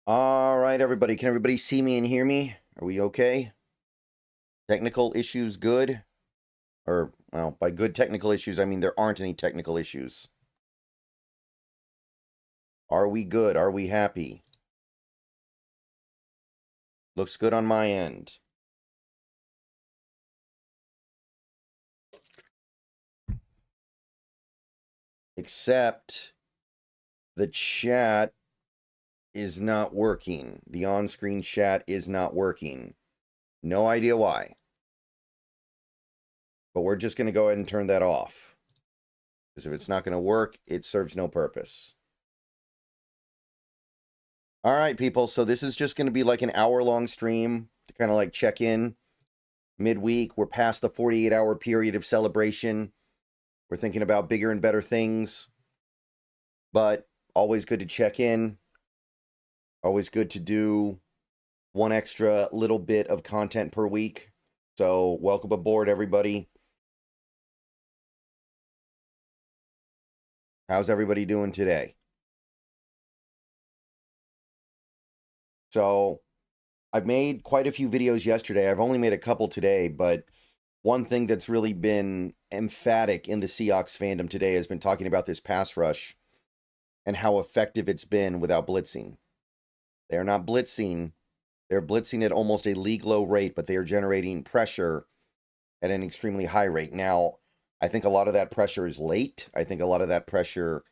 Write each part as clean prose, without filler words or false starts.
All right, everybody. Can everybody see me and hear me? Are we okay? Technical issues good? Or, well, by good technical issues, I mean there aren't any technical issues. Are we good? Are we happy? Looks good on my end. Except the chat is not working. The on-screen chat is not working. No idea why. But we're just going to go ahead and turn that off. Because if it's not going to work, it serves no purpose. All right, people. So this is just going to be like an hour-long stream to kind of like check in midweek. We're past the 48-hour period of celebration. We're thinking about bigger and better things. But always good to check in. Always good to do one extra little bit of content per week. So welcome aboard, everybody. How's everybody doing today? So I've made quite a few videos yesterday. I've only made a couple today, but one thing that's really been emphatic in the Seahawks fandom today has been talking about this pass rush and how effective it's been without blitzing. They're not blitzing. They're blitzing at almost a league low rate, but they are generating pressure at an extremely high rate. Now, I think a lot of that pressure is late. I think a lot of that pressure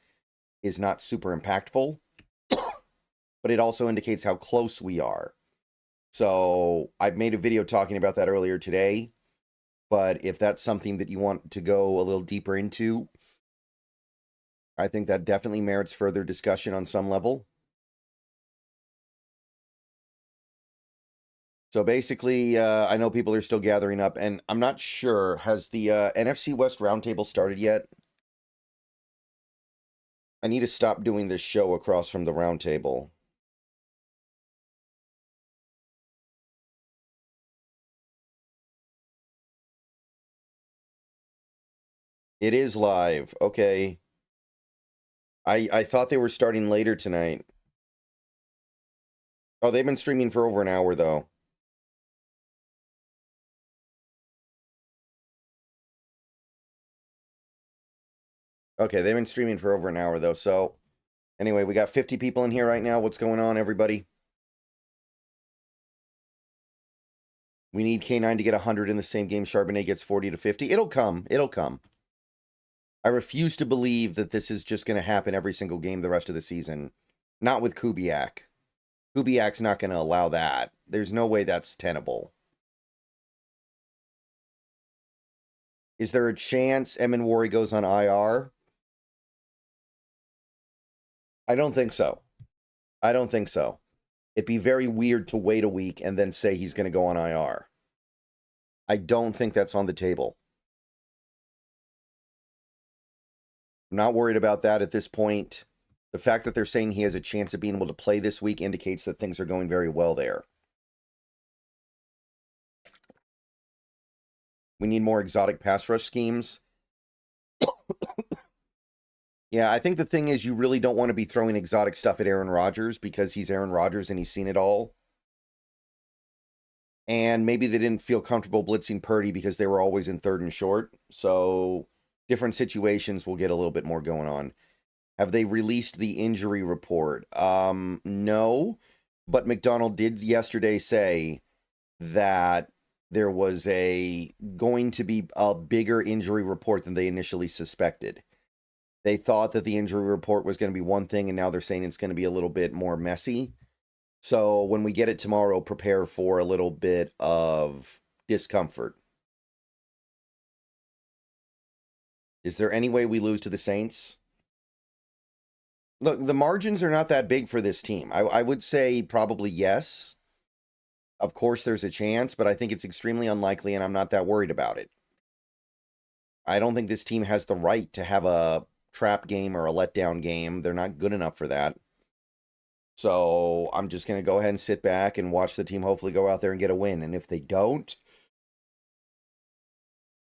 is not super impactful, but it also indicates how close we are. So I've made a video talking about that earlier today, but if that's something that you want to go a little deeper into, I think that definitely merits further discussion on some level. So basically, I know people are still gathering up, and I'm not sure, has the NFC West roundtable started yet? I need to stop doing this show across from the roundtable. It is live. Okay. I thought they were starting later tonight. Oh, they've been streaming for over an hour, though. Okay, they've been streaming for over an hour, though. So, anyway, we got 50 people in here right now. What's going on, everybody? We need K9 to get 100 in the same game. Charbonnet gets 40 to 50. It'll come. It'll come. I refuse to believe that this is just going to happen every single game the rest of the season. Not with Kubiak. Kubiak's not going to allow that. There's no way that's tenable. Is there a chance Emin goes on IR? I don't think so. I don't think so. It'd be very weird to wait a week and then say he's going to go on IR. I don't think that's on the table. I'm not worried about that at this point. The fact that they're saying he has a chance of being able to play this week indicates that things are going very well there. We need more exotic pass rush schemes. Yeah, I think the thing is you really don't want to be throwing exotic stuff at Aaron Rodgers because he's Aaron Rodgers and he's seen it all. And maybe they didn't feel comfortable blitzing Purdy because they were always in third and short. So different situations will get a little bit more going on. Have they released the injury report? No, but McDonald did yesterday say that there was going to be a bigger injury report than they initially suspected. They thought that the injury report was going to be one thing, and now they're saying it's going to be a little bit more messy. So when we get it tomorrow, prepare for a little bit of discomfort. Is there any way we lose to the Saints? Look, the margins are not that big for this team. I would say probably yes. Of course, there's a chance, but I think it's extremely unlikely, and I'm not that worried about it. I don't think this team has the right to have a trap game or a letdown game. They're not good enough for that. So I'm just going to go ahead and sit back and watch the team hopefully go out there and get a win. And if they don't,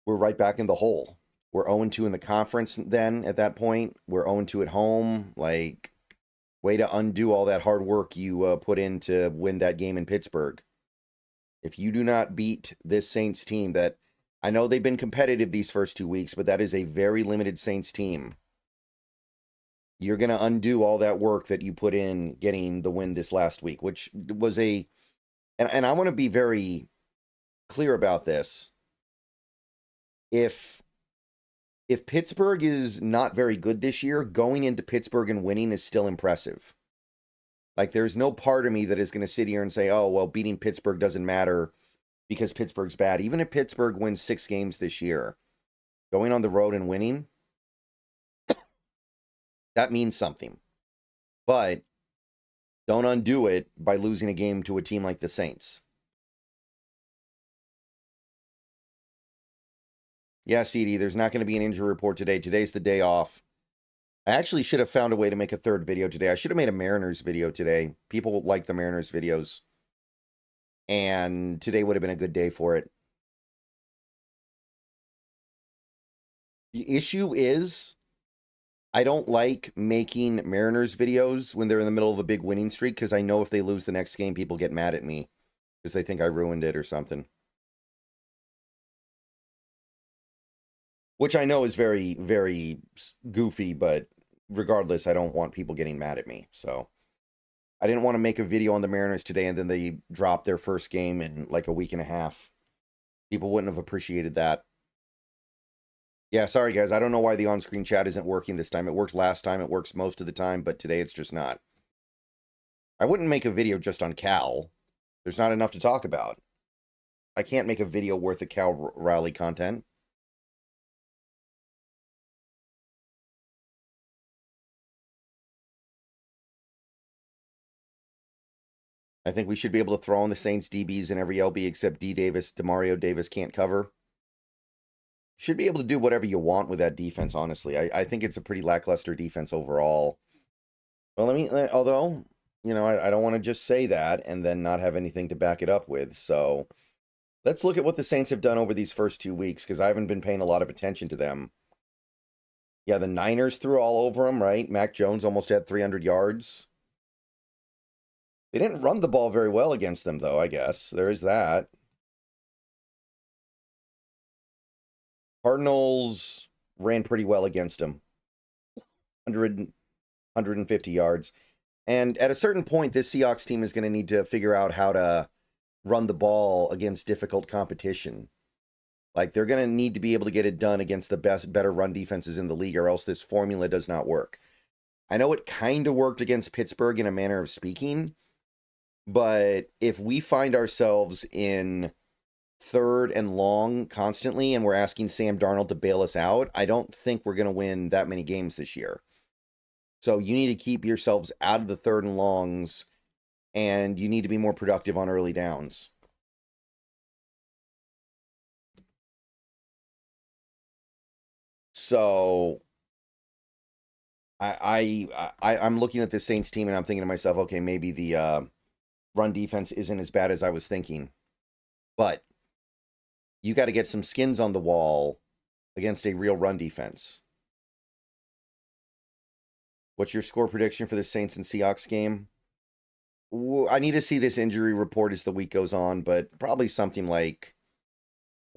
we're right back in the hole. We're 0-2 in the conference then at that point. We're 0-2 at home. Like, Way to undo all that hard work you put in to win that game in Pittsburgh. If you do not beat this Saints team that, I know they've been competitive these first 2 weeks, but that is a very limited Saints team. You're going to undo all that work that you put in getting the win this last week, which was and I want to be very clear about this. If Pittsburgh is not very good this year, going into Pittsburgh and winning is still impressive. Like, there's no part of me that is going to sit here and say, oh, well, beating Pittsburgh doesn't matter because Pittsburgh's bad. Even if Pittsburgh wins 6 games this year, going on the road and winning, that means something. But don't undo it by losing a game to a team like the Saints. Yeah, CD, there's not going to be an injury report today. Today's the day off. I actually should have found a way to make a third video today. I should have made a Mariners video today. People like the Mariners videos. And today would have been a good day for it. The issue is, I don't like making Mariners videos when they're in the middle of a big winning streak, because I know if they lose the next game, people get mad at me because they think I ruined it or something. Which I know is very, very goofy, but regardless, I don't want people getting mad at me. So I didn't want to make a video on the Mariners today and then they dropped their first game in like a week and a half. People wouldn't have appreciated that. Yeah, sorry guys, I don't know why the on-screen chat isn't working this time. It worked last time, it works most of the time, but today it's just not. I wouldn't make a video just on Cal. There's not enough to talk about. I can't make a video worth of Cal Raleigh content. I think we should be able to throw in the Saints DBs in every LB except D Davis. Demario Davis can't cover. Should be able to do whatever you want with that defense, honestly. I think it's a pretty lackluster defense overall. Well, although, you know, I don't want to just say that and then not have anything to back it up with. So let's look at what the Saints have done over these first 2 weeks, because I haven't been paying a lot of attention to them. Yeah, the Niners threw all over them, right? Mac Jones almost had 300 yards. They didn't run the ball very well against them, though, I guess. There is that. Cardinals ran pretty well against them. 150 yards. And at a certain point, this Seahawks team is going to need to figure out how to run the ball against difficult competition. Like, they're going to need to be able to get it done against the better run defenses in the league, or else this formula does not work. I know it kind of worked against Pittsburgh in a manner of speaking, but if we find ourselves in 3rd and long constantly and we're asking Sam Darnold to bail us out, I don't think we're going to win that many games this year. So you need to keep yourselves out of the 3rd and longs, and you need to be more productive on early downs. So I'm looking at this Saints team and I'm thinking to myself, okay, maybe the run defense isn't as bad as I was thinking. But you got to get some skins on the wall against a real run defense. What's your score prediction for the Saints and Seahawks game? I need to see this injury report as the week goes on, but probably something like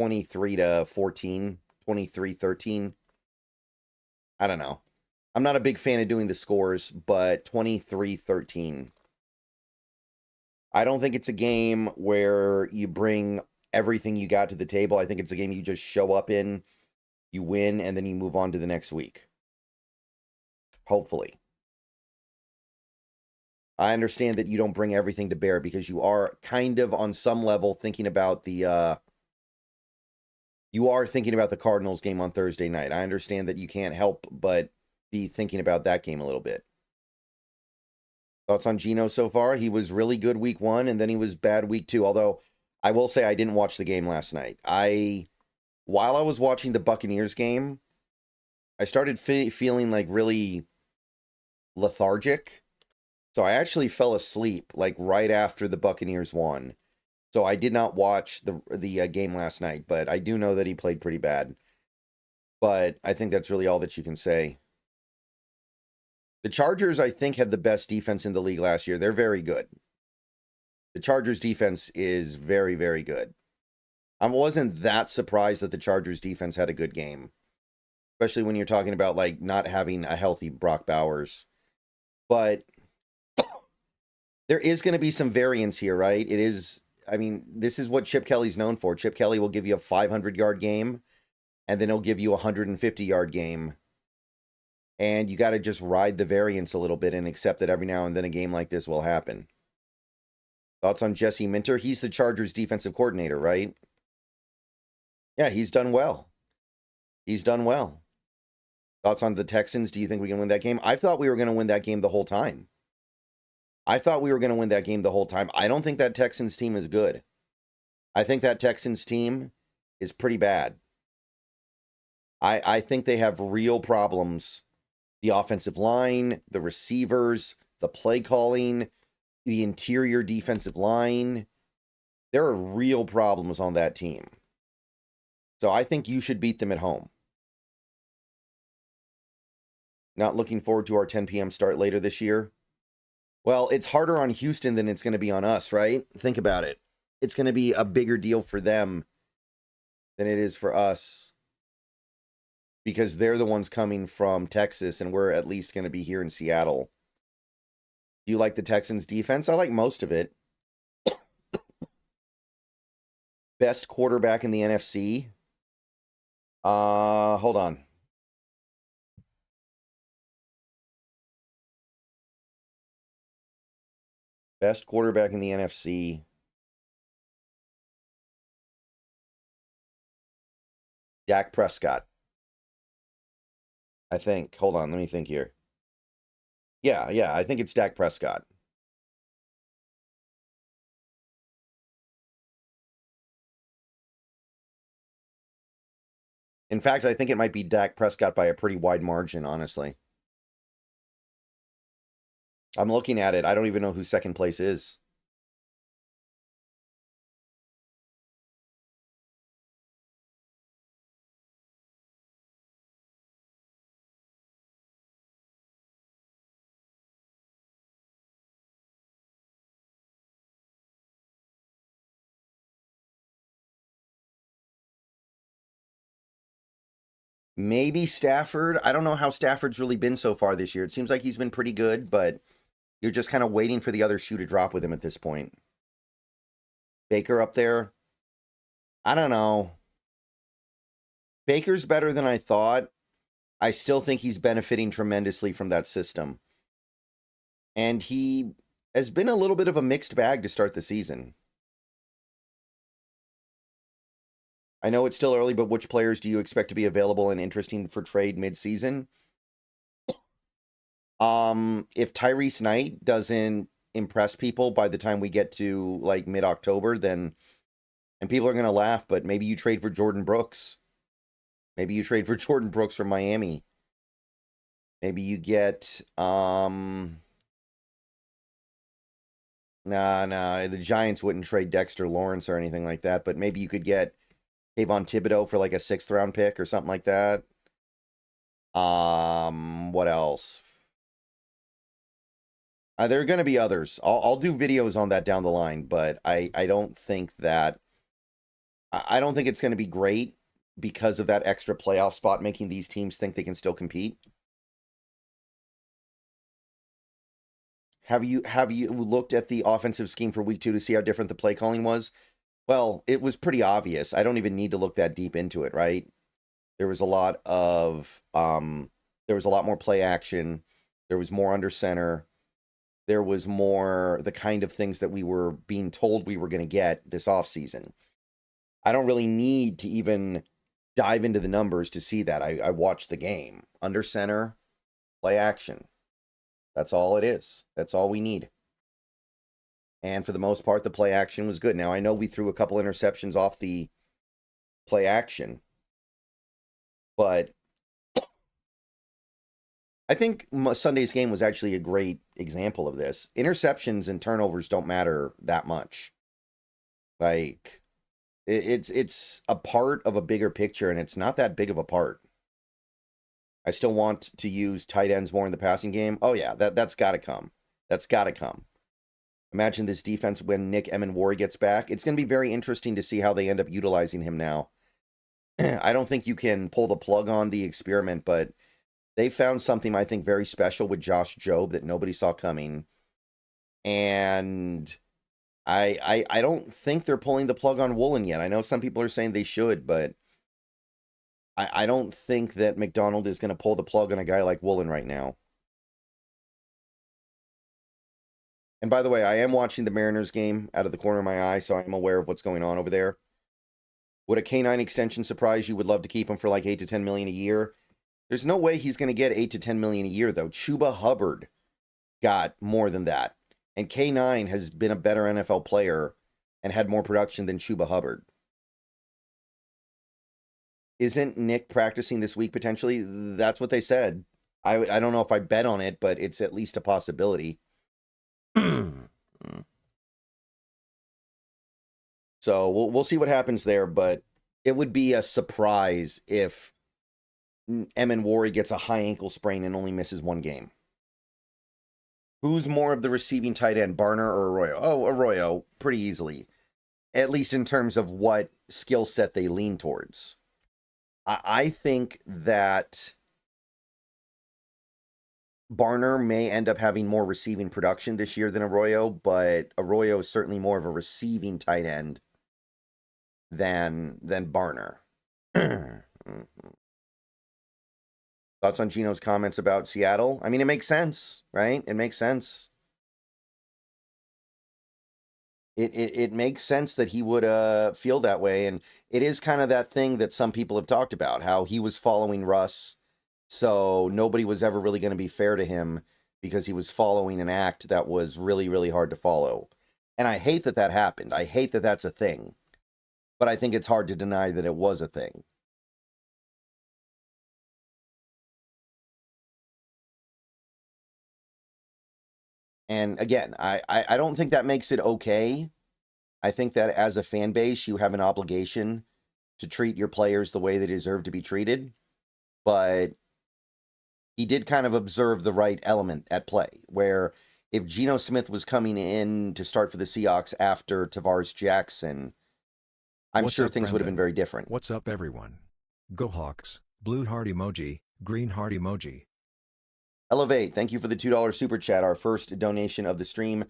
23-14, 23-13. I don't know. I'm not a big fan of doing the scores, but 23-13. I don't think it's a game where you bring everything you got to the table. I think it's a game you just show up in, you win, and then you move on to the next week. Hopefully. I understand that you don't bring everything to bear because you are kind of on some level thinking about the Cardinals game on Thursday night. I understand that you can't help but be thinking about that game a little bit. Thoughts on Gino so far? He was really good week 1, and then he was bad week 2. Although, I will say I didn't watch the game last night. While I was watching the Buccaneers game, I started feeling like really lethargic. So I actually fell asleep like right after the Buccaneers won. So I did not watch the game last night, but I do know that he played pretty bad. But I think that's really all that you can say. The Chargers, I think, had the best defense in the league last year. They're very good. The Chargers defense is very, very good. I wasn't that surprised that the Chargers defense had a good game, especially when you're talking about like not having a healthy Brock Bowers. But there is going to be some variance here, right? It is, I mean, this is what Chip Kelly's known for. Chip Kelly will give you a 500-yard game, and then he'll give you a 150-yard game. And you got to just ride the variance a little bit and accept that every now and then a game like this will happen. Thoughts on Jesse Minter? He's the Chargers defensive coordinator, right? Yeah, he's done well. He's done well. Thoughts on the Texans? Do you think we can win that game? I thought we were going to win that game the whole time. I don't think that Texans team is good. I think that Texans team is pretty bad. I think they have real problems. The offensive line, the receivers, the play calling, the interior defensive line. There are real problems on that team. So I think you should beat them at home. Not looking forward to our 10 p.m. start later this year. Well, it's harder on Houston than it's going to be on us, right? Think about it. It's going to be a bigger deal for them than it is for us, because they're the ones coming from Texas, and we're at least going to be here in Seattle. Do you like the Texans' defense? I like most of it. Best quarterback in the NFC? Hold on. Best quarterback in the NFC. Dak Prescott. I think. Hold on, let me think here. Yeah, I think it's Dak Prescott. In fact, I think it might be Dak Prescott by a pretty wide margin, honestly. I'm looking at it. I don't even know who second place is. Maybe Stafford. I don't know how Stafford's really been so far this year. It seems like he's been pretty good, but you're just kind of waiting for the other shoe to drop with him at this point. Baker up there. I don't know. Baker's better than I thought. I still think he's benefiting tremendously from that system. And he has been a little bit of a mixed bag to start the season. I know it's still early, but which players do you expect to be available and interesting for trade mid-season? If Tyrese Knight doesn't impress people by the time we get to like mid-October, then, and people are going to laugh, but maybe you trade for Jordan Brooks. Maybe you trade for Jordan Brooks from Miami. Maybe you get, nah, the Giants wouldn't trade Dexter Lawrence or anything like that, but maybe you could get Kayvon Thibodeau for like a 6th round pick or something like that. What else? There are going to be others. I'll do videos on that down the line, but I don't think that, I don't think it's going to be great because of that extra playoff spot, making these teams think they can still compete. Have you looked at the offensive scheme for week 2 to see how different the play calling was? Well, it was pretty obvious. I don't even need to look that deep into it, right? There was a lot of there was a lot more play action. There was more under center. There was more the kind of things that we were being told we were going to get this offseason. I don't really need to even dive into the numbers to see that. I watched the game. Under center, play action. That's all it is. That's all we need. And for the most part, the play action was good. Now, I know we threw a couple interceptions off the play action, but I think Sunday's game was actually a great example of this. Interceptions and turnovers don't matter that much. Like, it's a part of a bigger picture, and it's not that big of a part. I still want to use tight ends more in the passing game. Oh, yeah, that's got to come. That's got to come. Imagine this defense when Nick Emenwari gets back. It's going to be very interesting to see how they end up utilizing him now. I don't think you can pull the plug on the experiment, but they found something I think very special with Josh Jobe that nobody saw coming. And I don't think they're pulling the plug on Woolen yet. I know some people are saying they should, but I don't think that McDonald is going to pull the plug on a guy like Woolen right now. And by the way, I am watching the Mariners game out of the corner of my eye, so I'm aware of what's going on over there. Would a K9 extension surprise you? Would love to keep him for like 8 to 10 million a year. There's no way he's going to get 8 to 10 million a year, though. Chuba Hubbard got more than that. And K9 has been a better NFL player and had more production than Chuba Hubbard. Isn't Nick practicing this week potentially? That's what they said. I don't know if I bet on it, but it's at least a possibility. So we'll see what happens there, but it would be a surprise if Emenwari gets a high ankle sprain and only misses one game. Who's more of the receiving tight end, Barner or Arroyo? Oh, Arroyo, pretty easily. At least in terms of what skill set they lean towards. I think that Barner may end up having more receiving production this year than Arroyo, but Arroyo is certainly more of a receiving tight end than Barner. Thoughts on Gino's comments about Seattle? I mean, it makes sense, right? It makes sense. It makes sense that he would feel that way, and it is kind of that thing that some people have talked about, how he was following Russ, so nobody was ever really going to be fair to him because he was following an act that was really, really hard to follow. And I hate that that happened. I hate that that's a thing. But I think it's hard to deny that it was a thing. And again, I don't think that makes it okay. I think that as a fan base, you have an obligation to treat your players the way they deserve to be treated. But he did kind of observe the right element at play, where if Gino Smith was coming in to start for the Seahawks after Tavares Jackson, I'm sure things would have been very different. What's up, everyone? Go Hawks, blue heart emoji, green heart emoji. Elevate, thank you for the $2 super chat, our first donation of the stream.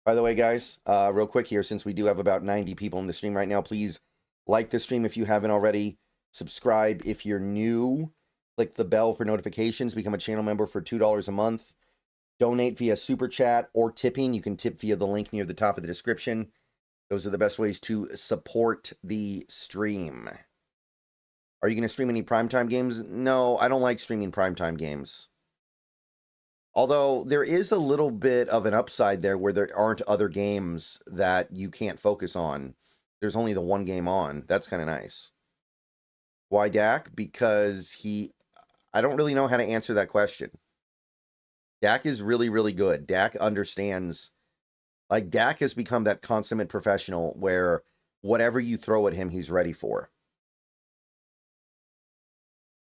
By the way, guys, real quick here, since we do have about 90 people in the stream right now, please like the stream if you haven't already. Subscribe if you're new. Click the bell for notifications. Become a channel member for $2 a month. Donate via super chat or tipping. You can tip via the link near the top of the description. Those are the best ways to support the stream. Are you going to stream any primetime games? No, I don't like streaming primetime games. Although there is a little bit of an upside there where there aren't other games that you can't focus on. There's only the one game on. That's kind of nice. Why Dak? Because I don't really know how to answer that question. Dak is really, really good. Dak understands. Like, Dak has become that consummate professional where whatever you throw at him, he's ready for.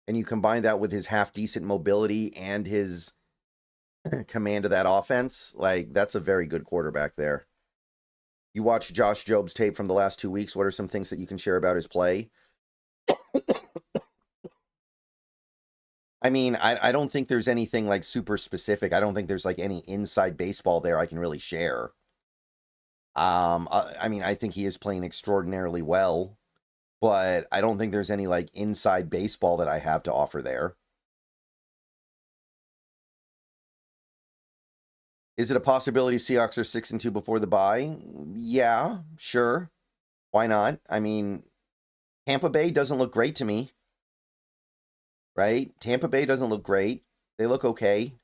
And you combine that with his half-decent mobility and his command of that offense, like, that's a very good quarterback there. You watch Josh Jobe's tape from the last 2 weeks. What are some things that you can share about his play? I mean, I don't think there's anything, like, super specific. I don't think there's, like, any inside baseball there I can really share. I mean, I think he is playing extraordinarily well, but I don't think there's any, like, inside baseball that I have to offer there. Is it a possibility Seahawks are 6-2 before the bye? Yeah, sure. Why not? I mean, Tampa Bay doesn't look great to me. Right? Tampa Bay doesn't look great. They look okay.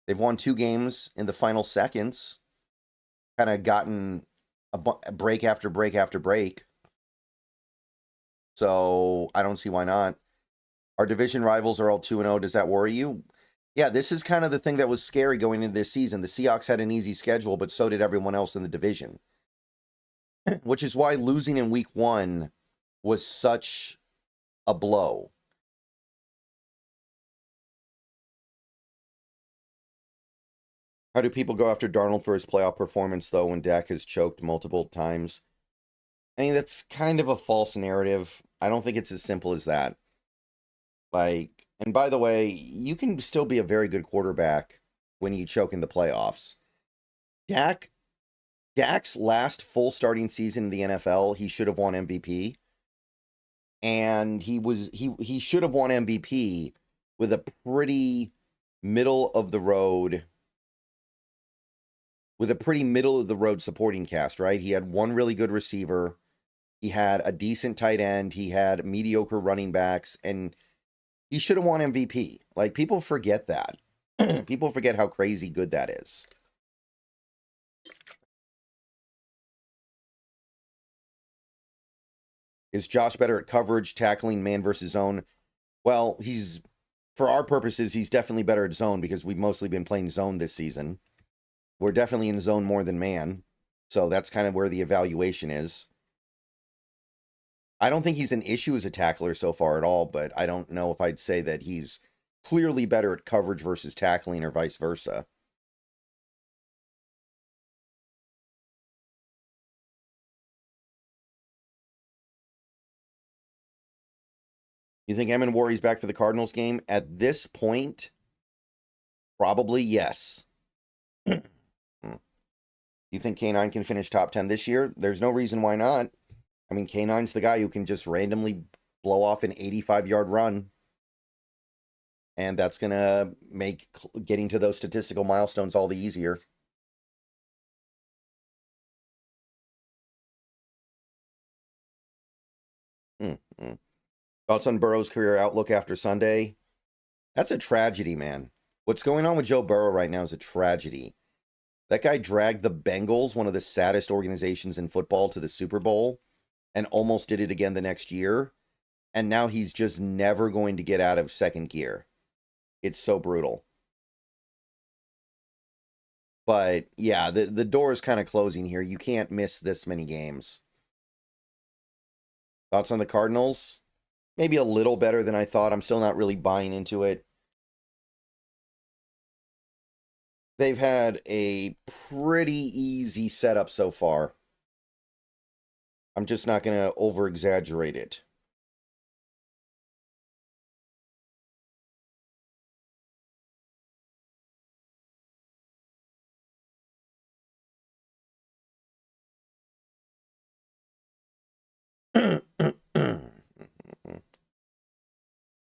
They've won 2 games in the final seconds. Kind of gotten a break after break after break. So I don't see why not. Our division rivals are all 2-0. Does that worry you? Yeah, this is kind of the thing that was scary going into this season. The Seahawks had an easy schedule, but so did everyone else in the division. Which is why losing in week 1 was such a blow. How do people go after Darnold for his playoff performance, though, when Dak has choked multiple times? I mean, that's kind of a false narrative. I don't think it's as simple as that. Like, and by the way, you can still be a very good quarterback when you choke in the playoffs. Dak's last full starting season in the NFL, he should have won MVP. And he should have won MVP with a pretty middle of the road supporting cast, right? He had one really good receiver, he had a decent tight end, he had mediocre running backs, and he should have won MVP. Like, people forget that. People forget how crazy good that is. Is Josh better at coverage, tackling, man versus zone? Well, for our purposes, he's definitely better at zone because we've mostly been playing zone this season. We're definitely in zone more than man. So that's kind of where the evaluation is. I don't think he's an issue as a tackler so far at all, but I don't know if I'd say that he's clearly better at coverage versus tackling or vice versa. You think Emmett Warry's back for the Cardinals game? At this point, probably yes. You think K9 can finish top 10 this year? There's no reason why not. I mean, K9's the guy who can just randomly blow off an 85-yard run. And that's going to make getting to those statistical milestones all the easier. Thoughts on Burrow's career outlook after Sunday? That's a tragedy, man. What's going on with Joe Burrow right now is a tragedy. That guy dragged the Bengals, one of the saddest organizations in football, to the Super Bowl and almost did it again the next year. And now he's just never going to get out of second gear. It's so brutal. But yeah, the door is kind of closing here. You can't miss this many games. Thoughts on the Cardinals? Maybe a little better than I thought. I'm still not really buying into it. They've had a pretty easy setup so far. I'm just not going to over-exaggerate it.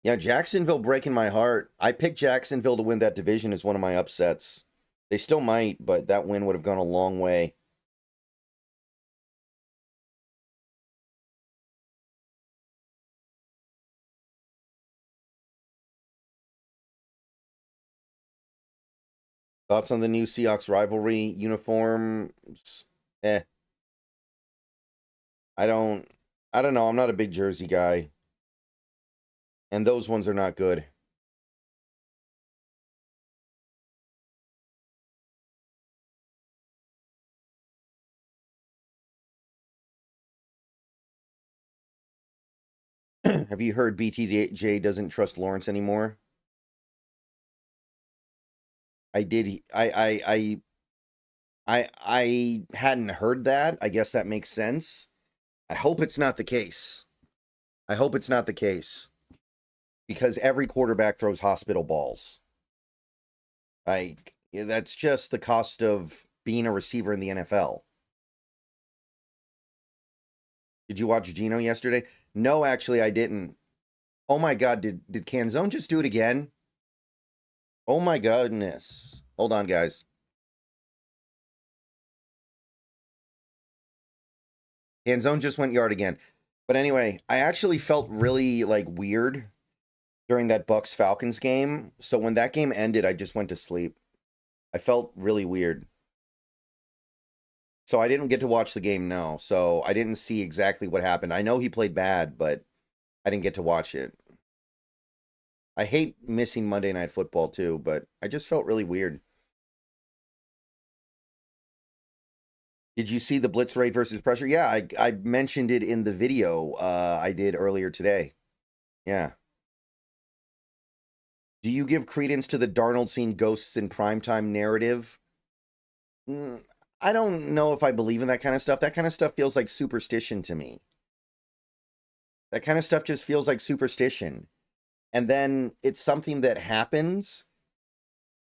Yeah, Jacksonville breaking my heart. I picked Jacksonville to win that division as one of my upsets. They still might, but that win would have gone a long way. Thoughts on the new Seahawks rivalry uniforms? I don't know. I'm not a big jersey guy. And those ones are not good. Have you heard BTJ doesn't trust Lawrence anymore? I did. I hadn't heard that. I guess that makes sense. I hope it's not the case. I hope it's not the case. Because every quarterback throws hospital balls. Like, that's just the cost of being a receiver in the NFL. Did you watch Gino yesterday? No, actually, I didn't. Oh my God, did Canzone just do it again? Oh my goodness. Hold on, guys. Canzone just went yard again. But anyway, I actually felt really, like, weird during that Bucks-Falcons game. So when that game ended, I just went to sleep. I felt really weird. So I didn't get to watch the game, no. So I didn't see exactly what happened. I know he played bad, but I didn't get to watch it. I hate missing Monday Night Football too, but I just felt really weird. Did you see the blitz rate versus pressure? Yeah, I mentioned it in the video I did earlier today. Yeah. Do you give credence to the Darnold seen ghosts in primetime narrative? I don't know if I believe in that kind of stuff. That kind of stuff feels like superstition to me. That kind of stuff just feels like superstition. And then it's something that happens,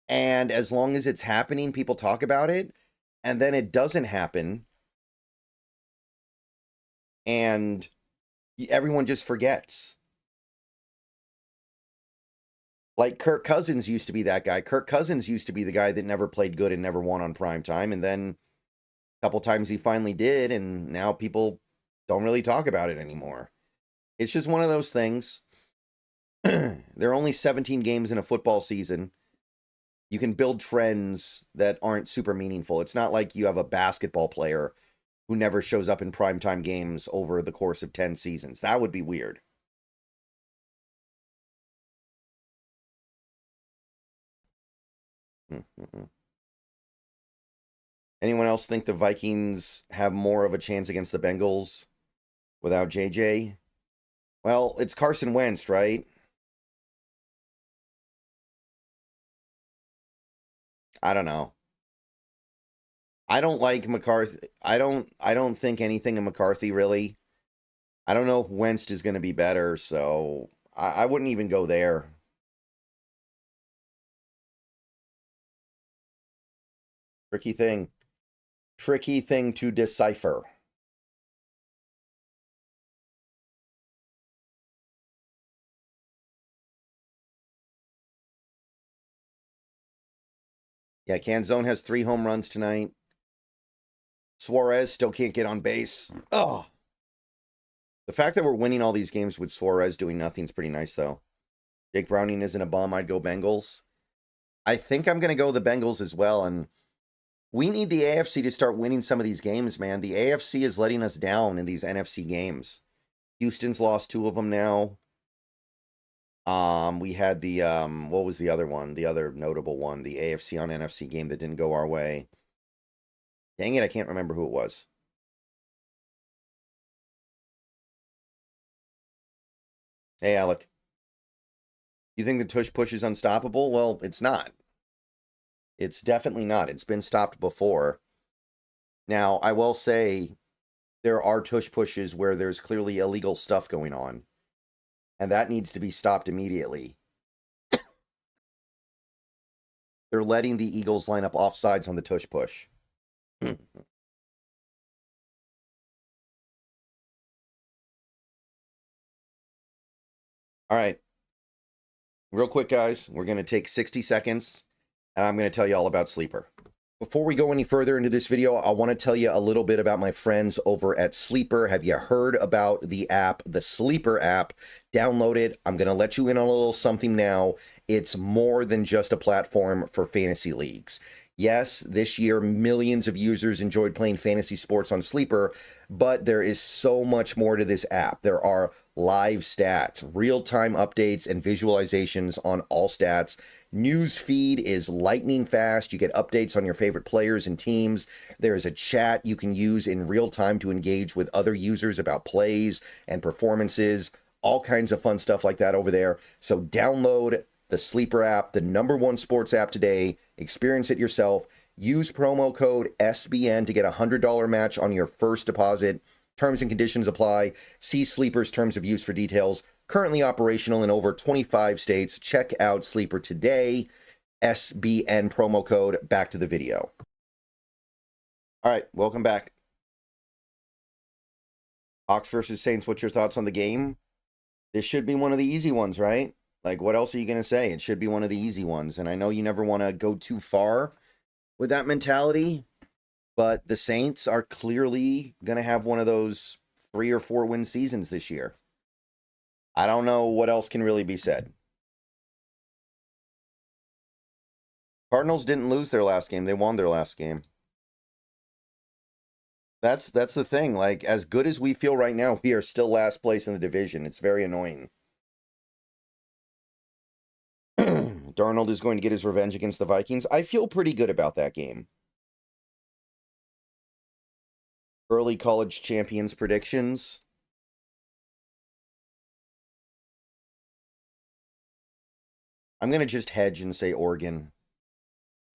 and as long as it's happening, people talk about it, and then it doesn't happen, and everyone just forgets. Like Kirk Cousins used to be that guy. Kirk Cousins used to be the guy that never played good and never won on prime time, and then a couple times he finally did, and now people don't really talk about it anymore. It's just one of those things. There are only 17 games in a football season. You can build trends that aren't super meaningful. It's not like you have a basketball player who never shows up in primetime games over the course of 10 seasons. That would be weird. Anyone else think the Vikings have more of a chance against the Bengals without JJ? Well, it's Carson Wentz, right? I don't know. I don't like McCarthy. I don't think anything of McCarthy really. I don't know if Wentz is going to be better, so I wouldn't even go there. Tricky thing. Tricky thing to decipher. Yeah, Canzone has 3 home runs tonight. Suarez still can't get on base. Oh. The fact that we're winning all these games with Suarez doing nothing is pretty nice, though. Jake Browning isn't a bum. I'd go Bengals. I think I'm going to go the Bengals as well, and we need the AFC to start winning some of these games, man. The AFC is letting us down in these NFC games. Houston's lost 2 of them now. We had the what was the other one? The other notable one, the AFC on NFC game that didn't go our way. Dang it, I can't remember who it was. Hey, Alec. You think the tush push is unstoppable? Well, it's not. It's definitely not. It's been stopped before. Now, I will say there are tush pushes where there's clearly illegal stuff going on, and that needs to be stopped immediately. They're letting the Eagles line up offsides on the tush push. All right. Real quick, guys, we're going to take 60 seconds, and I'm going to tell you all about Sleeper. Before we go any further into this video, I want to tell you a little bit about my friends over at Sleeper. Have you heard about the app, the Sleeper app? Download it. I'm going to let you in on a little something now. It's more than just a platform for fantasy leagues. Yes, this year, millions of users enjoyed playing fantasy sports on Sleeper, but there is so much more to this app. There are live stats, real-time updates, and visualizations on all stats. News feed is lightning fast. You get updates on your favorite players and teams. There is a chat you can use in real time to engage with other users about plays and performances. All kinds of fun stuff like that over there. So download the Sleeper app, the #1 sports app today. Experience it yourself. Use promo code SBN to get a $100 match on your first deposit. Terms and conditions apply. See Sleeper's terms of use for details. Currently operational in over 25 states. Check out Sleeper today. SBN promo code. Back to the video. All right, welcome back. Hawks versus Saints, what's your thoughts on the game? This should be one of the easy ones, right? Like, what else are you going to say? It should be one of the easy ones. And I know you never want to go too far with that mentality, but the Saints are clearly going to have one of those 3 or 4 win seasons this year. I don't know what else can really be said. Cardinals didn't lose their last game. They won their last game. That's the thing. Like, as good as we feel right now, we are still last place in the division. It's very annoying. Darnold is going to get his revenge against the Vikings. I feel pretty good about that game. Early college champions predictions. I'm going to just hedge and say Oregon.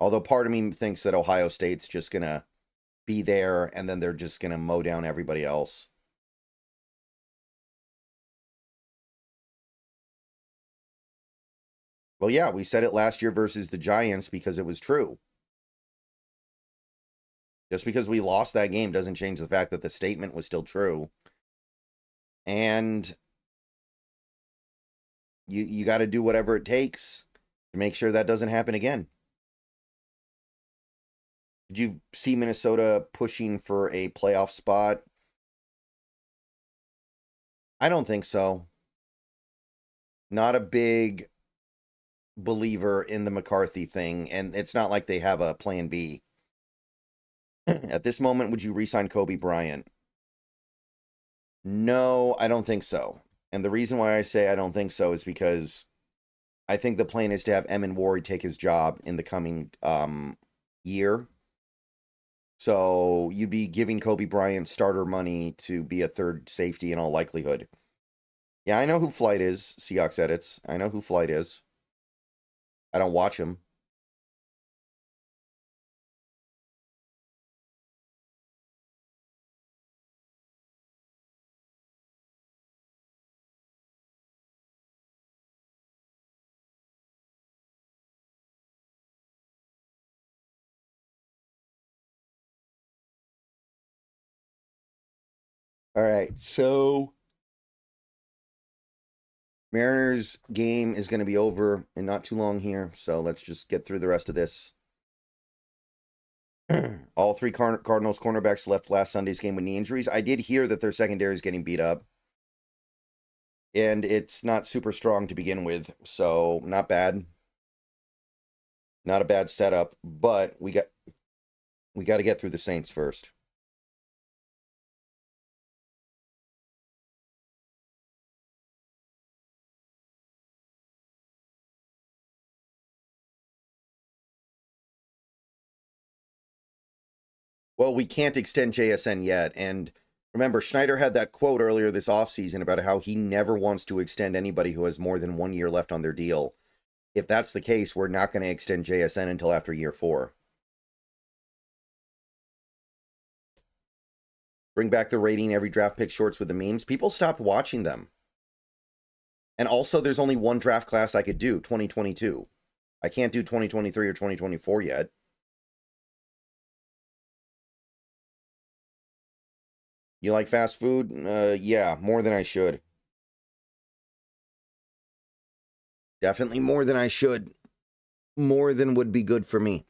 Although part of me thinks that Ohio State's just going to be there and then they're just going to mow down everybody else. Well, yeah, we said it last year versus the Giants because it was true. Just because we lost that game doesn't change the fact that the statement was still true. And you got to do whatever it takes to make sure that doesn't happen again. Did you see Minnesota pushing for a playoff spot? I don't think so. Not a big believer in the McCarthy thing, and it's not like they have a plan B. At this moment, would you re-sign Kobe Bryant? No, I don't think so. And the reason why I say I don't think so is because I think the plan is to have Emin Wari take his job in the coming year. So you'd be giving Kobe Bryant starter money to be a third safety in all likelihood. Yeah, I know who Flight is, Seahawks Edits. I know who Flight is. I don't watch him. All right, so Mariners game is going to be over in not too long here, so let's just get through the rest of this. All three Cardinals cornerbacks left last Sunday's game with knee injuries. I did hear that their secondary is getting beat up, and it's not super strong to begin with, so not bad. Not a bad setup, but we got to get through the Saints first. Well, we can't extend JSN yet. And remember, Schneider had that quote earlier this offseason about how he never wants to extend anybody who has more than 1 year left on their deal. If that's the case, we're not going to extend JSN until after year 4. Bring back the rating every draft pick shorts with the memes. People stopped watching them. And also, there's only one draft class I could do, 2022. I can't do 2023 or 2024 yet. You like fast food? Yeah, more than I should. Definitely more than I should. More than would be good for me.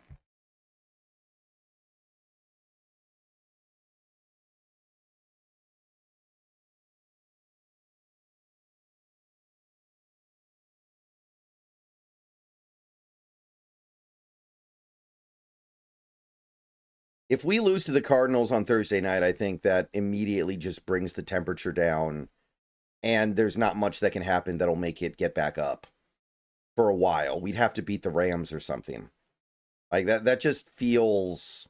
If we lose to the Cardinals on Thursday night, I think that immediately just brings the temperature down, and there's not much that can happen that'll make it get back up for a while. We'd have to beat the Rams or something. Like that just feels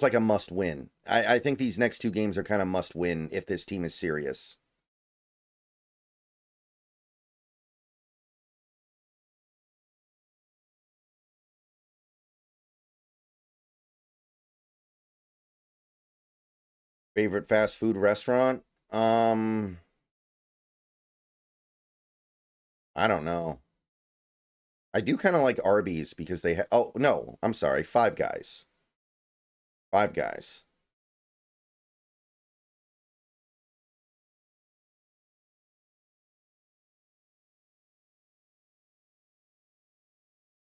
like a must win. I think these next two games are kind of must win if this team is serious. Favorite fast food restaurant? I don't know. I do kind of like Arby's because they have. Oh no, I'm sorry, Five Guys. Five Guys.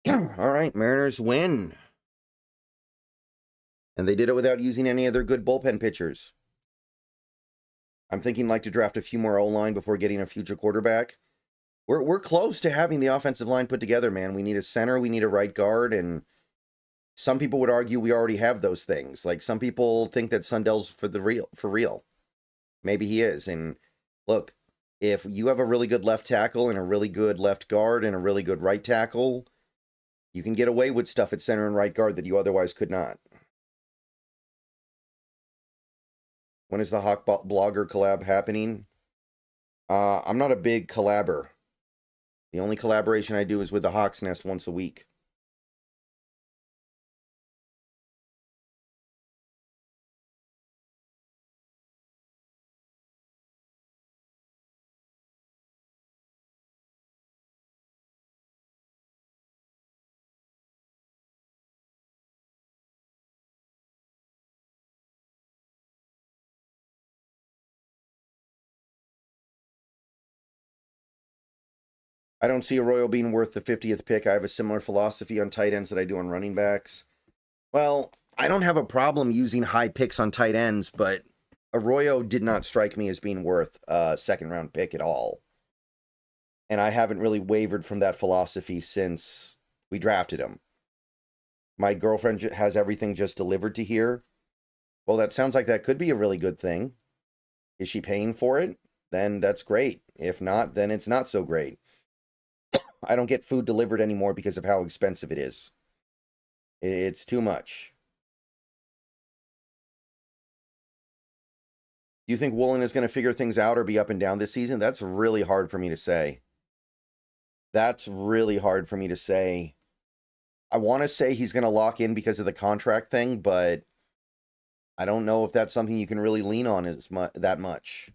All right, Mariners win. And they did it without using any of their good bullpen pitchers. I'm thinking like to draft a few more O-line before getting a future quarterback. We're close to having the offensive line put together, man. We need a center, we need a right guard, and some people would argue we already have those things. Like some people think that Sundell's for real. Maybe he is. And look, if you have a really good left tackle and a really good left guard and a really good right tackle, you can get away with stuff at center and right guard that you otherwise could not. When is the Hawk Blogger collab happening? I'm not a big collaber. The only collaboration I do is with the Hawks Nest once a week. I don't see Arroyo being worth the 50th pick. I have a similar philosophy on tight ends that I do on running backs. Well, I don't have a problem using high picks on tight ends, but Arroyo did not strike me as being worth a second-round pick at all. And I haven't really wavered from that philosophy since we drafted him. My girlfriend has everything just delivered to here. Well, that sounds like that could be a really good thing. Is she paying for it? Then that's great. If not, then it's not so great. I don't get food delivered anymore because of how expensive it is. It's too much. Do you think Woolen is going to figure things out or be up and down this season? That's really hard for me to say. That's really hard for me to say. I want to say he's going to lock in because of the contract thing, but I don't know if that's something you can really lean on that much.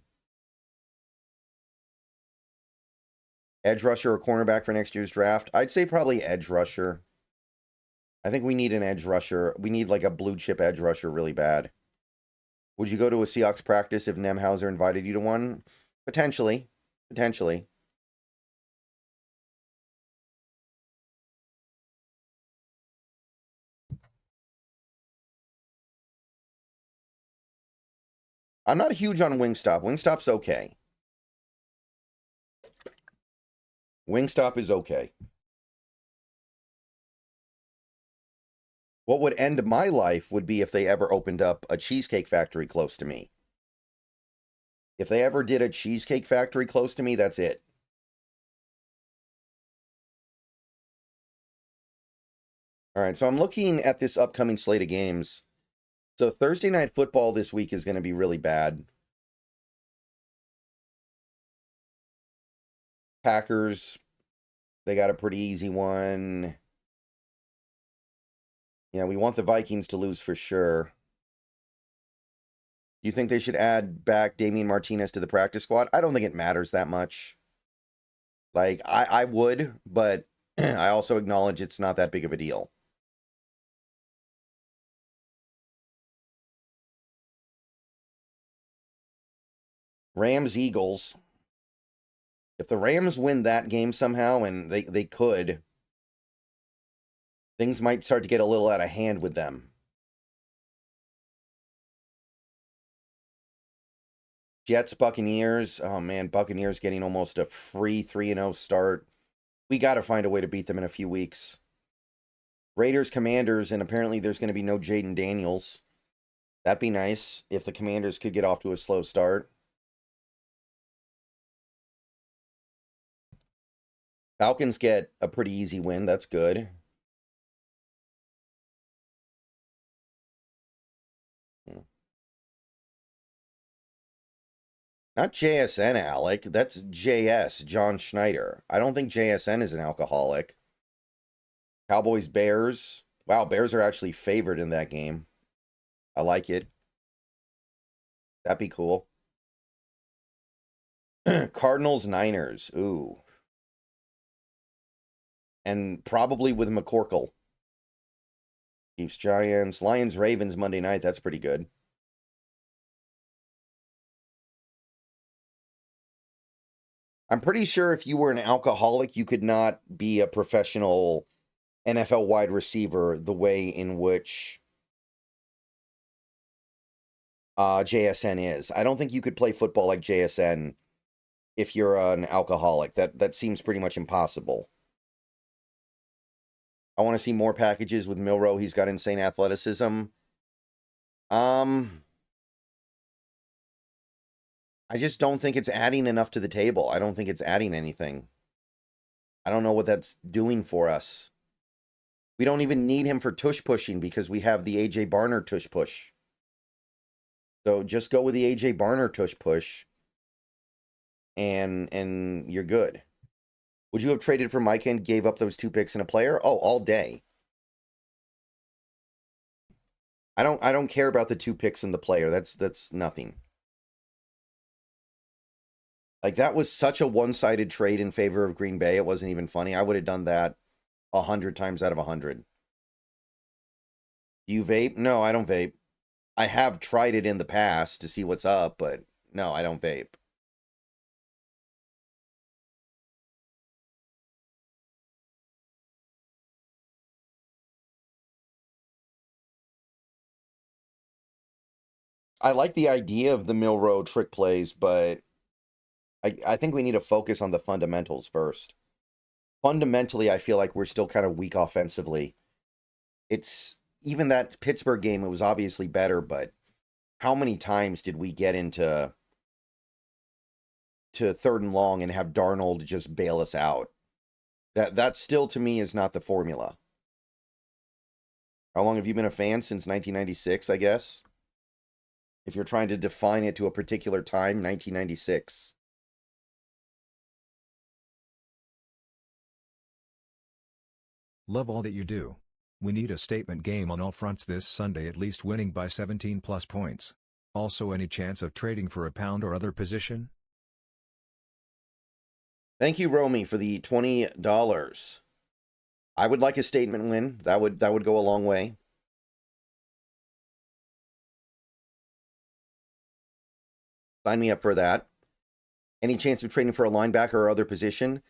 Edge rusher or cornerback for next year's draft? I'd say probably edge rusher. I think we need an edge rusher. We need like a blue chip edge rusher really bad. Would you go to a Seahawks practice if Nemhauser invited you to one? Potentially. Potentially. I'm not huge on Wingstop. Wingstop's okay. Wingstop is okay. What would end my life would be if they ever opened up a cheesecake factory close to me. If they ever did a cheesecake factory close to me, that's it. All right, so I'm looking at this upcoming slate of games. So Thursday night football this week is going to be really bad. Packers, they got a pretty easy one. Yeah, we want the Vikings to lose for sure. You think they should add back Damian Martinez to the practice squad? I don't think it matters that much. Like, I would, but I also acknowledge it's not that big of a deal. Rams, Eagles. If the Rams win that game somehow, and they could, things might start to get a little out of hand with them. Jets, Buccaneers. Oh, man, Buccaneers getting almost a free 3-0 start. We got to find a way to beat them in a few weeks. Raiders, Commanders, and apparently there's going to be no Jaden Daniels. That'd be nice if the Commanders could get off to a slow start. Falcons get a pretty easy win. That's good. Not JSN, Alec. That's JS, John Schneider. I don't think JSN is an alcoholic. Cowboys, Bears. Wow, Bears are actually favored in that game. I like it. That'd be cool. Cardinals, Niners. Ooh. And probably with McCorkle. Chiefs, Giants. Lions, Ravens, Monday night. That's pretty good. I'm pretty sure if you were an alcoholic, you could not be a professional NFL wide receiver the way in which JSN is. I don't think you could play football like JSN if you're an alcoholic. That seems pretty much impossible. I want to see more packages with Milroe. He's got insane athleticism. I just don't think it's adding enough to the table. I don't think it's adding anything. I don't know what that's doing for us. We don't even need him for tush pushing because we have the AJ Barner tush push. So just go with the AJ Barner tush push and you're good. Would you have traded for Micah and gave up those 2 picks and a player? Oh, all day. I don't care about the 2 picks and the player. That's nothing. Like, that was such a one-sided trade in favor of Green Bay. It wasn't even funny. I would have done that 100 times out of 100. You vape? No, I don't vape. I have tried it in the past to see what's up, but no, I don't vape. I like the idea of the Milrow trick plays, but I think we need to focus on the fundamentals first. Fundamentally, I feel like we're still kind of weak offensively. It's even that Pittsburgh game, it was obviously better, but how many times did we get into 3rd and long and have Darnold just bail us out? That still to me is not the formula. How long have you been a fan? Since 1996, I guess. If you're trying to define it to a particular time, 1996. Love all that you do. We need a statement game on all fronts this Sunday, at least winning by 17 plus points. Also, any chance of trading for a pound or other position? Thank you, Romy, for the $20. I would like a statement win. That would go a long way. Sign me up for that. Any chance of trading for a linebacker or other position?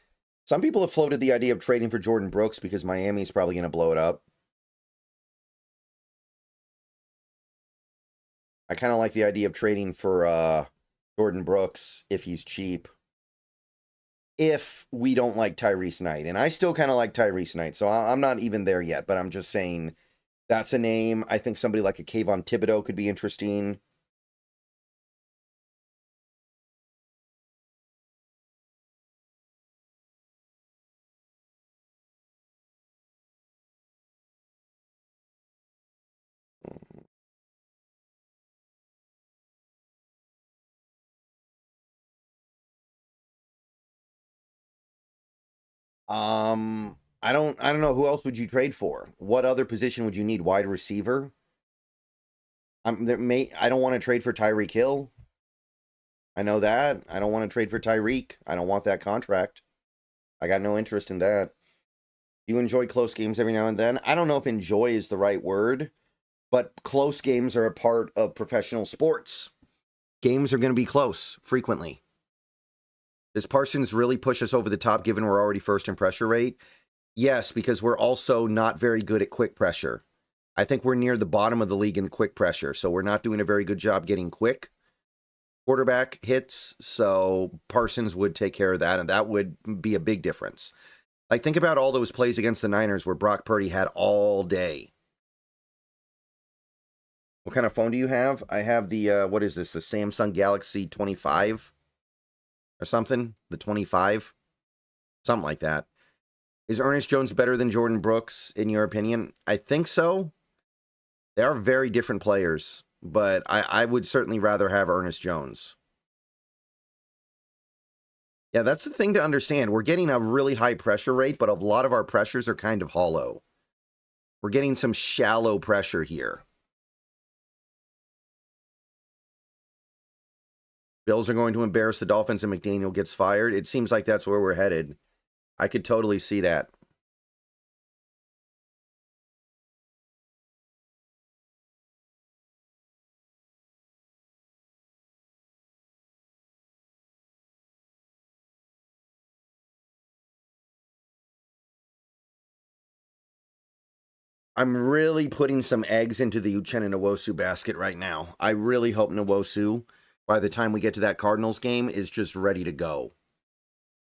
Some people have floated the idea of trading for Jordan Brooks because Miami's probably going to blow it up. I kind of like the idea of trading for Jordan Brooks if he's cheap. If we don't like Tyrese Knight. And I still kind of like Tyrese Knight, so I'm not even there yet, but I'm just saying that's a name. I think somebody like a Kayvon Thibodeau could be interesting. I don't know who else would you trade for. What other position would you need? Wide receiver? I don't want to trade for Tyreek Hill. I know that. I don't want to trade for Tyreek. I don't want that contract. I got no interest in that. You enjoy close games every now and then. I don't know if enjoy is the right word, but close games are a part of professional sports. Games are going to be close frequently. Does Parsons really push us over the top given we're already first in pressure rate? Yes, because we're also not very good at quick pressure. I think we're near the bottom of the league in quick pressure, so we're not doing a very good job getting quick quarterback hits, so Parsons would take care of that, and that would be a big difference. Like, think about all those plays against the Niners where Brock Purdy had all day. What kind of phone do you have? I have the, what is this, the Samsung Galaxy 25 or something? The 25? Something like that. Is Ernest Jones better than Jordan Brooks, in your opinion? I think so. They are very different players, but I would certainly rather have Ernest Jones. Yeah, that's the thing to understand. We're getting a really high pressure rate, but a lot of our pressures are kind of hollow. We're getting some shallow pressure here. Bills are going to embarrass the Dolphins and McDaniel gets fired. It seems like that's where we're headed. I could totally see that. I'm really putting some eggs into the Uchenna Nwosu basket right now. I really hope Nwosu, by the time we get to that Cardinals game, is just ready to go.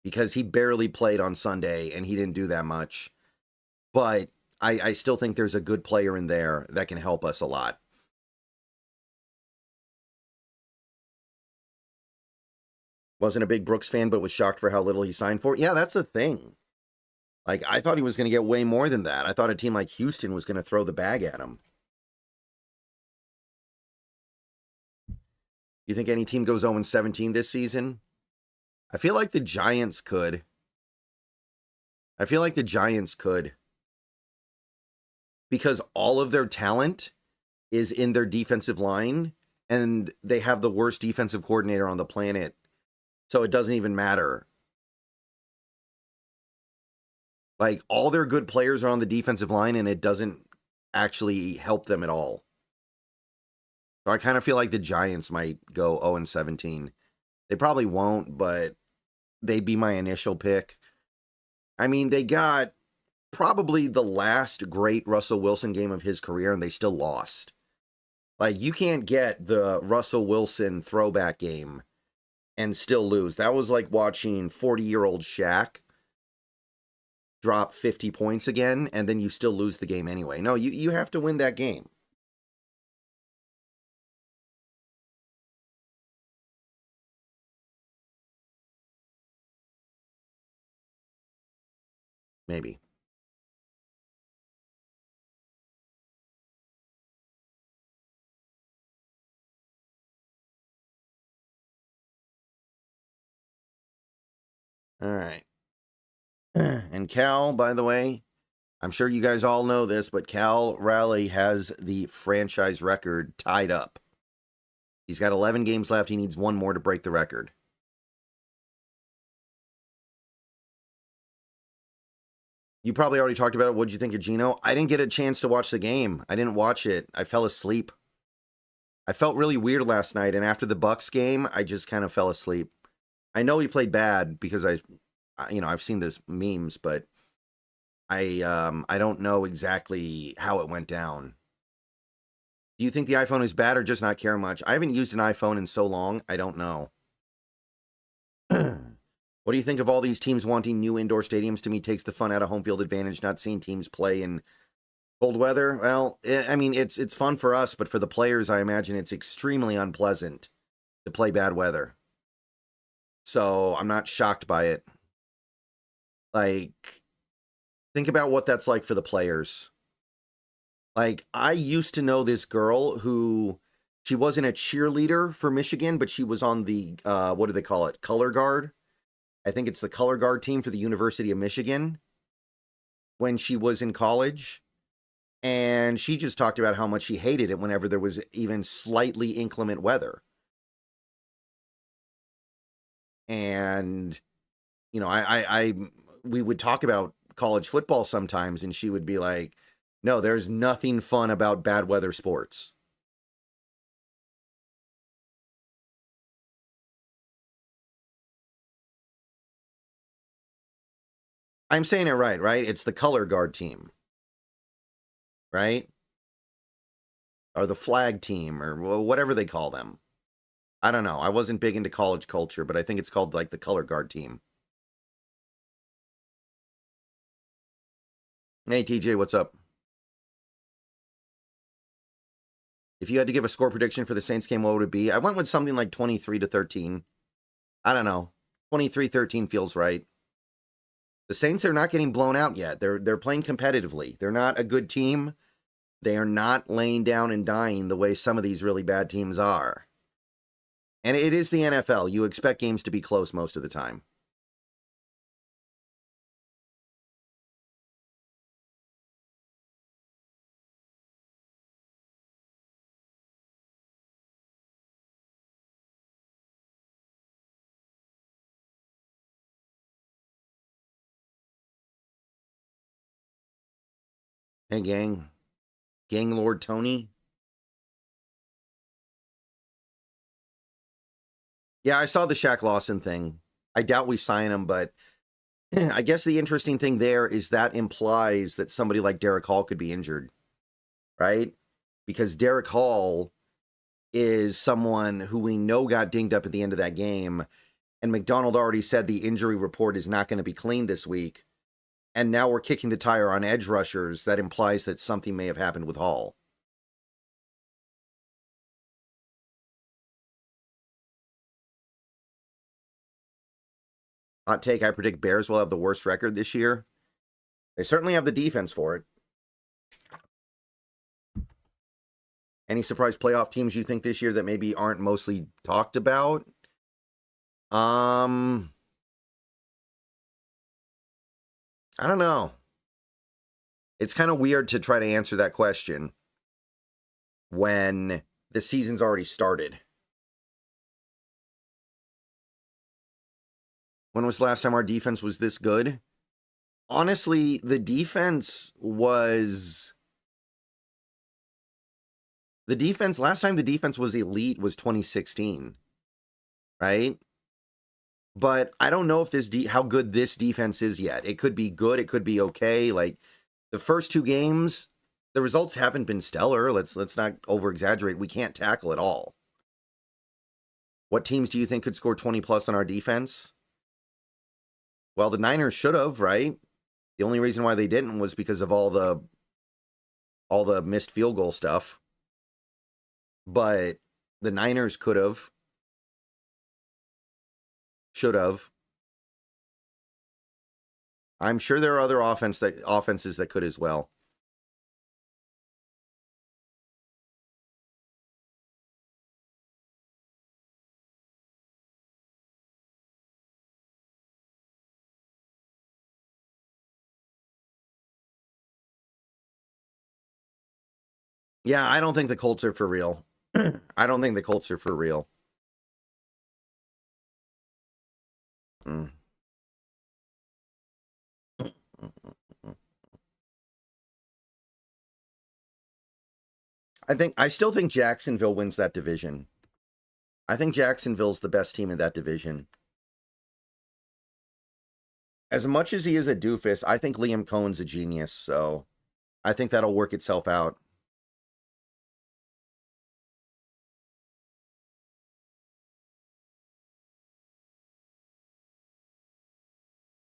Because he barely played on Sunday, and he didn't do that much. But I still think there's a good player in there that can help us a lot. Wasn't a big Brooks fan, but was shocked for how little he signed for. Yeah, that's the thing. Like, I thought he was going to get way more than that. I thought a team like Houston was going to throw the bag at him. You think any team goes 0-17 this season? I feel like the Giants could. I feel like the Giants could. Because all of their talent is in their defensive line, and they have the worst defensive coordinator on the planet. So it doesn't even matter. Like, all their good players are on the defensive line, and it doesn't actually help them at all. So I kind of feel like the Giants might go 0-17. They probably won't, but they'd be my initial pick. I mean, they got probably the last great Russell Wilson game of his career, and they still lost. Like, you can't get the Russell Wilson throwback game and still lose. That was like watching 40-year-old Shaq drop 50 points again, and then you still lose the game anyway. No, you have to win that game. Maybe. All right. And Cal, by the way, I'm sure you guys all know this, but Cal Raleigh has the franchise record tied up. He's got 11 games left. He needs one more to break the record. You probably already talked about it. What'd you think of Gino? I didn't get a chance to watch the game. I didn't watch it. I fell asleep. I felt really weird last night, and after the Bucks game, I just kind of fell asleep. I know he played bad because I've seen this memes, but I don't know exactly how it went down. Do you think the iPhone is bad or just not care much? I haven't used an iPhone in so long, I don't know. What do you think of all these teams wanting new indoor stadiums? To me, takes the fun out of home field advantage, not seeing teams play in cold weather. Well, I mean, it's fun for us, but for the players, I imagine it's extremely unpleasant to play bad weather. So I'm not shocked by it. Like, think about what that's like for the players. Like, I used to know this girl who, she wasn't a cheerleader for Michigan, but she was on the, what do they call it? Color guard. I think it's the color guard team for the University of Michigan when she was in college. And she just talked about how much she hated it whenever there was even slightly inclement weather. And, we would talk about college football sometimes, and she would be like, no, there's nothing fun about bad weather sports. I'm saying it right? It's the color guard team, right? Or the flag team, or whatever they call them. I don't know. I wasn't big into college culture, but I think it's called like the color guard team. Hey, TJ, what's up? If you had to give a score prediction for the Saints game, what would it be? I went with something like 23-13. I don't know. 23-13 feels right. The Saints are not getting blown out yet. They're playing competitively. They're not a good team. They are not laying down and dying the way some of these really bad teams are. And it is the NFL. You expect games to be close most of the time. Hey, gang. Gang Lord Tony. Yeah, I saw the Shaq Lawson thing. I doubt we sign him, but I guess the interesting thing there is that implies that somebody like Derek Hall could be injured, right? Because Derek Hall is someone who we know got dinged up at the end of that game, and McDonald already said the injury report is not going to be clean this week, and now we're kicking the tire on edge rushers. That implies that something may have happened with Hall. Hot take, I predict Bears will have the worst record this year. They certainly have the defense for it. Any surprise playoff teams you think this year that maybe aren't mostly talked about? I I don't know. It's kind of weird to try to answer that question when the season's already started. When was the last time our defense was this good? Honestly, the defense, last time the defense was elite was 2016, right? But I don't know if how good this defense is yet. It could be good, it could be okay. Like the first two games, the results haven't been stellar. Let's not over exaggerate. We can't tackle at all. What teams do you think could score 20 plus on our defense? Well, the Niners should have, right? The only reason why they didn't was because of all the missed field goal stuff. But the Niners could have, should have. I'm sure there are other offenses that could as well. Yeah, I don't think the Colts are for real. I don't think the Colts are for real. Mm. I still think Jacksonville wins that division. I think Jacksonville's the best team in that division. As much as he is a doofus, I think Liam Cohen's a genius, so I think that'll work itself out.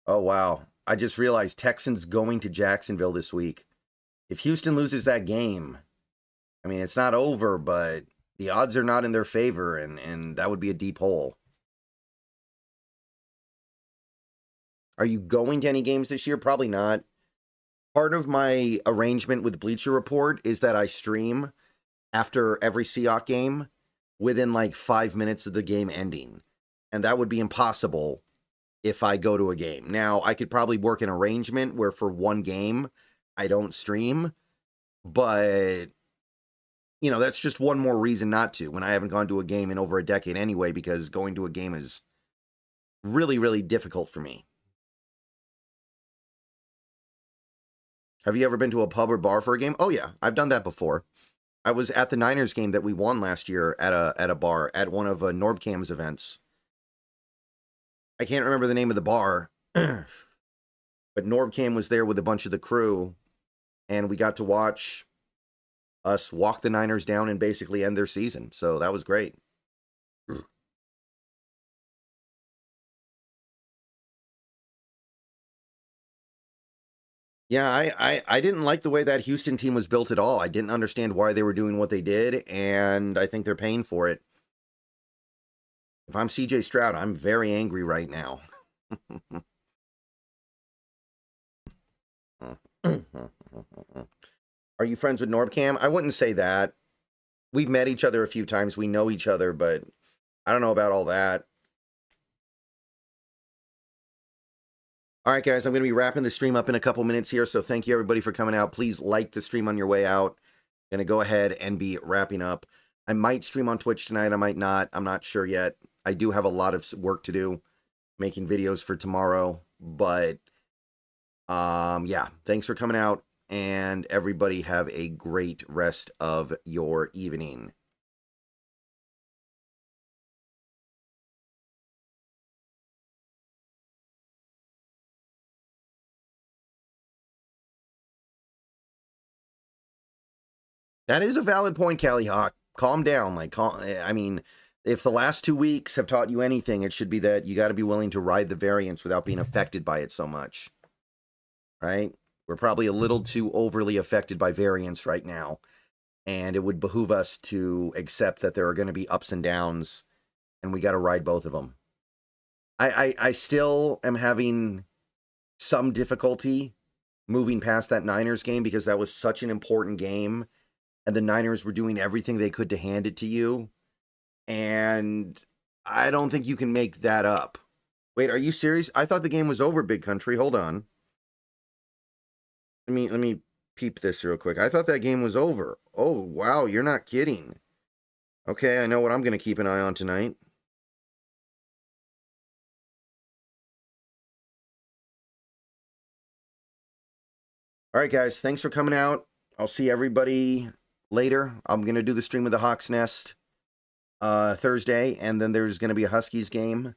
Oh, wow. I just realized Texans going to Jacksonville this week. If Houston loses that game, I mean, it's not over, but the odds are not in their favor, and that would be a deep hole. Are you going to any games this year? Probably not. Part of my arrangement with Bleacher Report is that I stream after every Seahawks game within like 5 minutes of the game ending. And that would be impossible if I go to a game. Now, I could probably work an arrangement where for one game, I don't stream. But, you know, that's just one more reason not to when I haven't gone to a game in over a decade anyway, because going to a game is really, really difficult for me. Have you ever been to a pub or bar for a game? Oh, yeah, I've done that before. I was at the Niners game that we won last year at a bar at one of Norbcam's events. I can't remember the name of the bar, but Norbcam was there with a bunch of the crew, and we got to watch us walk the Niners down and basically end their season. So that was great. Yeah, I didn't like the way that Houston team was built at all. I didn't understand why they were doing what they did, and I think they're paying for it. If I'm CJ Stroud, I'm very angry right now. Are you friends with Norbcam? I wouldn't say that. We've met each other a few times. We know each other, but I don't know about all that. All right, guys, I'm going to be wrapping the stream up in a couple minutes here, so thank you, everybody, for coming out. Please like the stream on your way out. Going to go ahead and be wrapping up. I might stream on Twitch tonight. I might not. I'm not sure yet. I do have a lot of work to do, making videos for tomorrow. But, yeah, thanks for coming out, and everybody have a great rest of your evening. That is a valid point, Callie Hawk. Calm down. I mean, if the last 2 weeks have taught you anything, it should be that you got to be willing to ride the variance without being affected by it so much. Right? We're probably a little too overly affected by variance right now. And it would behoove us to accept that there are going to be ups and downs, and we got to ride both of them. I still am having some difficulty moving past that Niners game because that was such an important game. And the Niners were doing everything they could to hand it to you. And I don't think you can make that up. Wait, are you serious? I thought the game was over, Big Country. Hold on. Let me peep this real quick. I thought that game was over. Oh, wow, you're not kidding. Okay, I know what I'm going to keep an eye on tonight. All right, guys, thanks for coming out. I'll see everybody later. I'm going to do the stream of the Hawks Nest Thursday, and then there's going to be a Huskies game.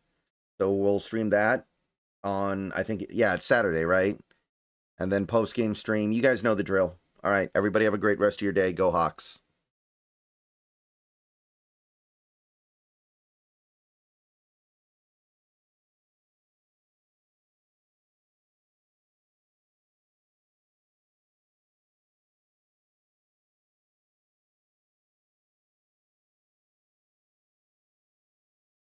So we'll stream that on, I think, yeah, it's Saturday, right? And then post-game stream. You guys know the drill. All right, everybody have a great rest of your day. Go Hawks.